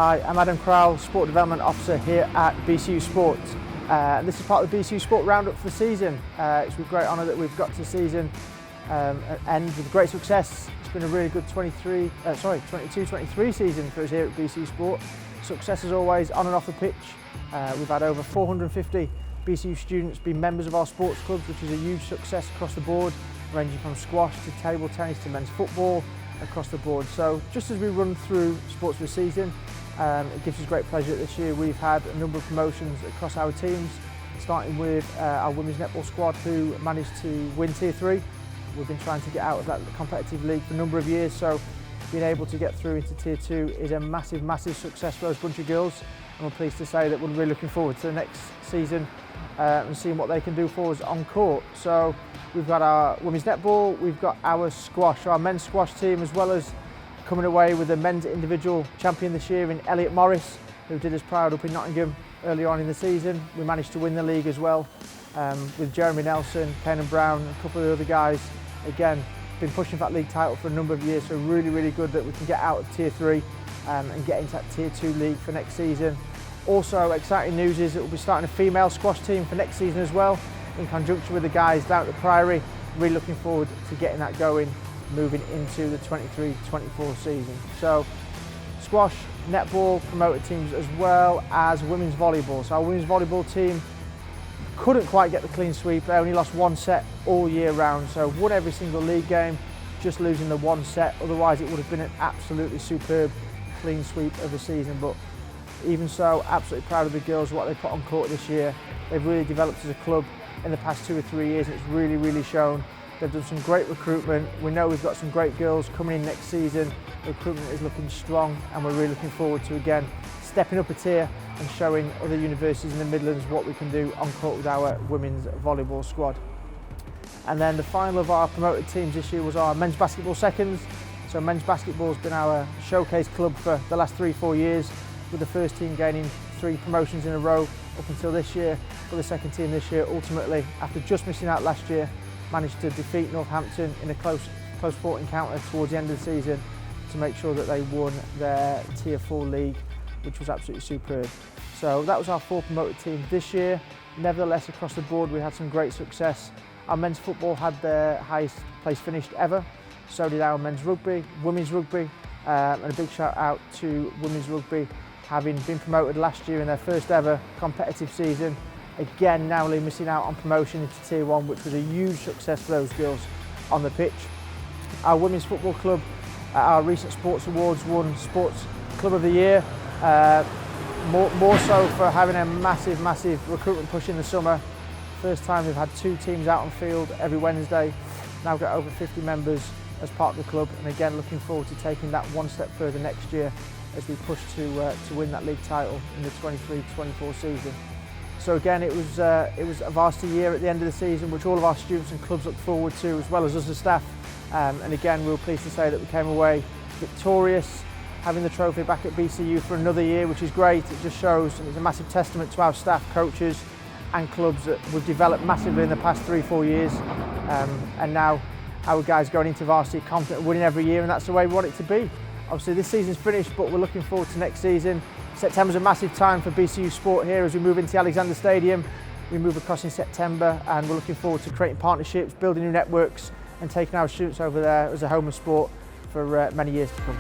Hi, I'm Adam Crowle, Sport Development Officer here at BCU Sport. This is part of the BCU Sport Roundup for the season. It's with great honour that we've got to the season end with great success. It's been a really good 22-23 season for us here at BCU Sport. Success as always on and off the pitch. We've had over 450 BCU students be members of our sports clubs, which is a huge success across the board, ranging from squash to table tennis to men's football across the board. So just as we run through sports for the season, it gives us great pleasure that this year we've had a number of promotions across our teams, starting with our women's netball squad who managed to win Tier 3. We've been trying to get out of that competitive league for a number of years, so being able to get through into Tier 2 is a massive, massive success for those bunch of girls. And we're pleased to say that we're really looking forward to the next season and seeing what they can do for us on court. So we've got our women's netball, we've got our squash, our men's squash team, as well as coming away with the men's individual champion this year in Elliot Morris, who did us proud up in Nottingham earlier on in the season. We managed to win the league as well with Jeremy Nelson, Kenan Brown, and a couple of the other guys. Again, been pushing for that league title for a number of years, so really, really good that we can get out of Tier 3 and get into that Tier 2 league for next season. Also, exciting news is that we'll be starting a female squash team for next season as well, in conjunction with the guys down at the Priory. Really looking forward to getting that going, moving into the 23-24 season. So, squash, netball, promoted teams, as well as women's volleyball. So our women's volleyball team couldn't quite get the clean sweep. They only lost one set all year round, so won every single league game, just losing the one set. Otherwise it would have been an absolutely superb clean sweep of the season. But even so, absolutely proud of the girls, what they put on court this year. They've really developed as a club in the past 2 or 3 years, and it's really, really shown. They've done some great recruitment. We know we've got some great girls coming in next season. The recruitment is looking strong, and we're really looking forward to, again, stepping up a tier and showing other universities in the Midlands what we can do on court with our women's volleyball squad. And then the final of our promoted teams this year was our men's basketball seconds. So men's basketball has been our showcase club for the last 3-4 years, with the first team gaining 3 promotions in a row up until this year. But the second team this year, ultimately, after just missing out last year, managed to defeat Northampton in a close fought encounter towards the end of the season to make sure that they won their Tier 4 league, which was absolutely superb. So that was our 4 promoted teams this year. Nevertheless, across the board, we had some great success. Our men's football had their highest place finished ever. So did our men's rugby, women's rugby, and a big shout out to women's rugby, having been promoted last year in their first ever competitive season. Again, narrowly missing out on promotion into Tier 1, which was a huge success for those girls on the pitch. Our women's football club at our recent sports awards won Sports Club of the Year, more so for having a massive, massive recruitment push in the summer. First time we've had 2 teams out on field every Wednesday. Now got over 50 members as part of the club, and again looking forward to taking that one step further next year as we push to win that league title in the 23-24 season. So again, it was a varsity year at the end of the season, which all of our students and clubs look forward to, as well as us as staff. And again, we were pleased to say that we came away victorious, having the trophy back at BCU for another year, which is great. It just shows, and it's a massive testament to our staff, coaches and clubs that we've developed massively in the past 3-4 years. And now our guys going into varsity confident, winning every year, and that's the way we want it to be. Obviously this season's finished, but we're looking forward to next season. September's a massive time for BCU Sport here as we move into Alexander Stadium. We move across in September, and we're looking forward to creating partnerships, building new networks, and taking our students over there as a home of sport for many years to come.